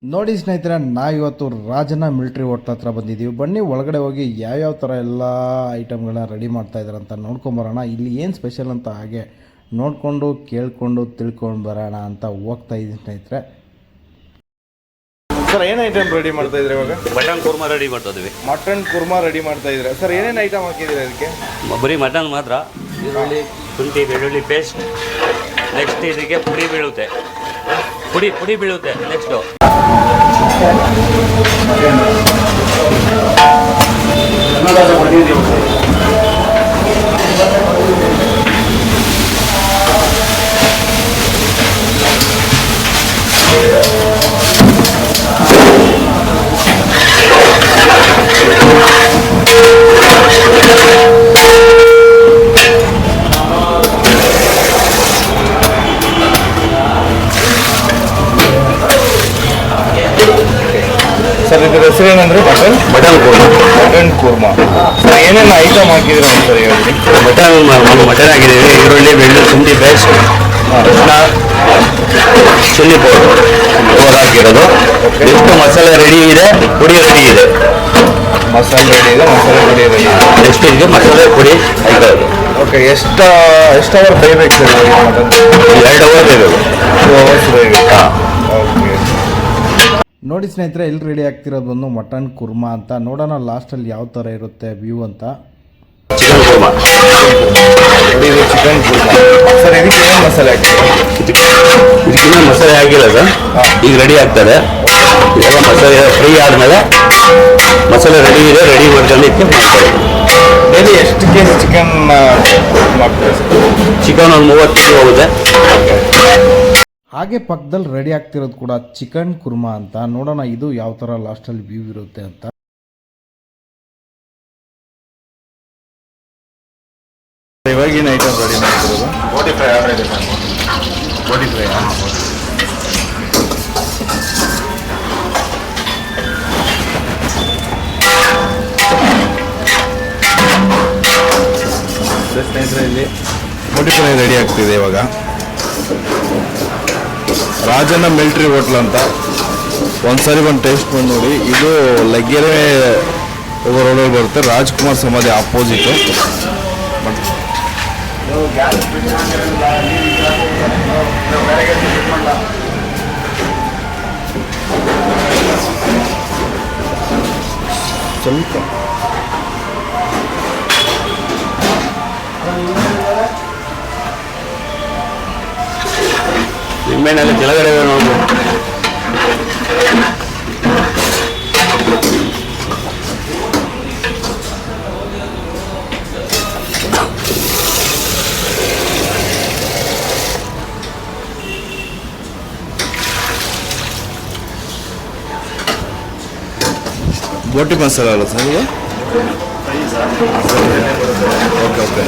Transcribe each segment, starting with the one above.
ನೋಡಿ ಸ್ನೇಹಿತರೆ, ನಾವಿವತ್ತು ರಾಜನ ಮಿಲಿಟ್ರಿ ಹೋಟ್ಲ್ ಹತ್ರ ಬಂದಿದ್ದೀವಿ. ಬನ್ನಿ ಒಳಗಡೆ ಹೋಗಿ ಯಾವ್ಯಾವ ಥರ ಎಲ್ಲ ಐಟಮ್ಗಳನ್ನ ರೆಡಿ ಮಾಡ್ತಾ ಇದ್ದಾರೆ ಅಂತ ನೋಡ್ಕೊಂಬರೋಣ. ಇಲ್ಲಿ ಏನು ಸ್ಪೆಷಲ್ ಅಂತ ಹಾಗೆ ನೋಡಿಕೊಂಡು ಕೇಳಿಕೊಂಡು ತಿಳ್ಕೊಂಡು ಬರೋಣ ಅಂತ ಹೋಗ್ತಾ ಇದ್ದೀನಿ ಸ್ನೇಹಿತರೆ. ಸರ್, ಏನು ಐಟಮ್ ರೆಡಿ ಮಾಡ್ತಾ ಇದ್ರೆ ಇವಾಗ? ಮಟನ್ ಕುರ್ಮಾ ರೆಡಿ ಮಾಡ್ತಾ ಇದೀವಿ. ಮಟನ್ ಕುರ್ಮಾ ರೆಡಿ ಮಾಡ್ತಾ ಇದ್ರೆ ಸರ್, ಏನೇನು ಐಟಮ್ ಹಾಕಿದ್ದೀರಾ ಅದಕ್ಕೆ? ಬರೀ ಮಟನ್ ಮಾತ್ರ. ಈರುಳ್ಳಿ, ಶುಂಠಿ, ಬೆಳ್ಳುಳ್ಳಿ ಪೇಸ್ಟ್. ನೆಕ್ಸ್ಟ್ ಇದಕ್ಕೆ ಪುಡಿ ಬೀಳುತ್ತೆ. ಪುಡಿ ಬೀಳುತ್ತೆ ನೆಕ್ಸ್ಟು. ಸರ್, ಇದರ ಹೆಸರು ಏನಂದ್ರೆ? ಮಟನ್ ಕುರ್ಮಾ. ಸರ್, ಏನೇನು ಐಟಮ್ ಹಾಕಿದ್ರೆ ಸರ್ ಹೇಳಿ? ಮಟನ್ ಹಾಕಿದ್ದೀವಿ. ಈರುಳ್ಳಿ, ಬೆಳ್ಳುಳ್ಳಿ, ಶುಂಠಿ ಪೇಸ್ಟ್, ಚಿಲ್ಲಿ ಪೌಡರ್ ಹಾಕಿರೋದು. ಎಷ್ಟು ಮಸಾಲೆ ರೆಡಿ ಇದೆ, ಪುಡಿ ರೆಡಿ ಇದೆ. ಮಸಾಲೆ ರೆಡಿ ಇದೆ. ನೆಕ್ಸ್ಟ್ ಇದಕ್ಕೆ ಮಸಾಲೆ ಪುಡಿ ಹಾಕಿರೋದು. ಓಕೆ, ಎಷ್ಟು ಅವರ್ ಬೇಯಬೇಕು ಸರ್ ಮಟನ್? 2 ಅವರ್ ಬೇಯಬೇಕು. 2 ಅವರ್ಸ್ ಬೇಯಬೇಕು. ಓಕೆ, ನೋಡಿ ಸ್ನೇಹಿತರೆ, ಇಲ್ಲಿ ರೆಡಿ ಆಗ್ತಿರೋದು ಒಂದು ಮಟನ್ ಕುರ್ಮಾ ಅಂತ. ನೋಡೋಣ ಲಾಸ್ಟಲ್ಲಿ ಯಾವ ಥರ ಇರುತ್ತೆ ವ್ಯೂ ಅಂತ. ಚಿಕನ್ ಕುರ್ಮಾ. ಇದು ಚಿಕನ್ ಕುರ್ಮಾ. ಸರ್, ಇದಕ್ಕೆ ಏನು ಮಸಾಲೆ ಹಾಕ್ತೀವಿ? ಇದಕ್ಕಿನ್ನ ಮಸಾಲೆ ಹಾಕಿಲ್ಲ ಸರ್. ಈಗ ರೆಡಿ ಆಗ್ತದೆ. ಇದೆಲ್ಲ ಮಸಾಲೆ ಫ್ರೈ ಆದಮೇಲೆ ಮಸಾಲೆ ರೆಡಿ ಇದೆ, ರೆಡಿ ಮಾಡ್ಕೊಂಡು ಇದಕ್ಕೆ ಮಾಡ್ತಾರೆ. ಡೈಲಿ ಎಷ್ಟು ಕೆಜಿ ಚಿಕನ್ ಮಾಡ್ತೀವಿ ಸರ್? ಚಿಕನ್ ಒಂದು 30 ಕೆಜಿ ಹೋಗುತ್ತೆ. ಹಾಗೆ ಪಕ್ಕದಲ್ಲಿ ರೆಡಿ ಆಗ್ತಿರೋದು ಕೂಡ ಚಿಕನ್ ಕುರ್ಮಾ ಅಂತ. ನೋಡೋಣ ಇದು ಯಾವ ಥರ ಲಾಸ್ಟಲ್ಲಿ ವ್ಯೂ ಇರುತ್ತೆ ಅಂತ. ಇವಾಗಿನ ಐಟಮ್ ರೆಡಿ ಮಾಡ್ತಿರೋದು ಬೋಟಿ ಫ್ರೈ ಆರ್ಡರ್ ಇದೆ ಸರ್. ಬೋಟಿ ಫ್ರೈ ಸ್ನೇಹಿತರೆ, ಇಲ್ಲಿ ಬೋಟಿ ಫ್ರೈ ರೆಡಿ ಆಗ್ತಿದೆ ಇವಾಗ. ರಾಜನ ಮಿಲಿಟ್ರಿ ಹೋಟ್ಲ್ ಅಂತ ಒಂದ್ಸರಿ ಒಂದು ಟೇಸ್ಟ್ ಮಾಡಿ ನೋಡಿ. ಇದು ಲಗ್ಗೆರೆ ರೋಡಲ್ಲಿ ಬರುತ್ತೆ. ರಾಜ್ಕುಮಾರ್ ಸಮಾಧಿ ಆಪೋಸಿಟು. ಸ್ವಲ್ಪ ನಿಮ್ಮೇನೆಲ್ಲ ಕೆಳಗಡೆ ನೋಡ್ಬೋದು. ಬೋಟಿ ಮಸಾಲ ಅಲ್ಲ ಸರ್ ಇದು? ಓಕೆ.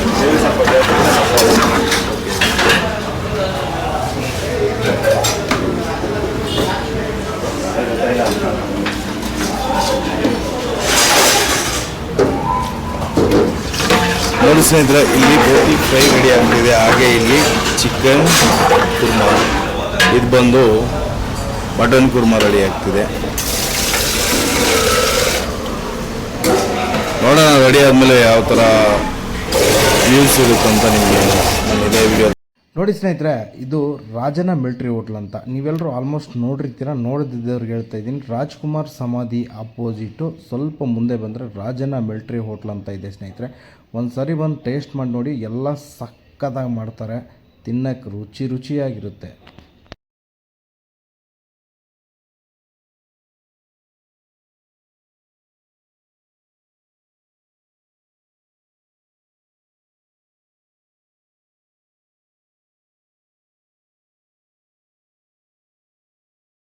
ನೋಡಿ ಸ್ನೇಹಿತರೆ, ಇಲ್ಲಿ ಬೋಟಿ ಫ್ರೈ ರೆಡಿ ಆಗ್ತಿದೆ. ಹಾಗೆ ಇಲ್ಲಿ ಚಿಕನ್ ಕುರ್ಮಾ, ಇದು ಬಂದು ಮಟನ್ ಕುರ್ಮಾ ರೆಡಿ ಆಗ್ತಿದೆ. ನೋಡೋಣ ರೆಡಿ ಆದಮೇಲೆ ಯಾವ ಥರ ವ್ಯೂಸ್ ಇರುತ್ತೆ ಅಂತ ನಿಮಗೆ ನಾನು ಇದೇ ವಿಡಿಯೋ. ನೋಡಿ ಸ್ನೇಹಿತರೆ, ಇದು ರಾಜನ ಮಿಲಿಟ್ರಿ ಹೋಟ್ಲ್ ಅಂತ. ನೀವೆಲ್ಲರೂ ಆಲ್ಮೋಸ್ಟ್ ನೋಡಿರ್ತೀರ. ನೋಡದಿದ್ದವ್ರಿಗೆ ಹೇಳ್ತಾ ಇದ್ದೀನಿ. ರಾಜ್ಕುಮಾರ್ ಸಮಾಧಿ ಆಪೋಸಿಟು ಸ್ವಲ್ಪ ಮುಂದೆ ಬಂದರೆ ರಾಜನ ಮಿಲಿಟ್ರಿ ಹೋಟ್ಲ್ ಅಂತ ಇದೆ ಸ್ನೇಹಿತರೆ. ಒಂದು ಸರಿ ಬಂದು ಟೇಸ್ಟ್ ಮಾಡಿ ನೋಡಿ. ಎಲ್ಲ ಸಕ್ಕತ್ತಾಗಿ ಮಾಡ್ತಾರೆ, ತಿನ್ನಕ್ಕೆ ರುಚಿಯಾಗಿರುತ್ತೆ.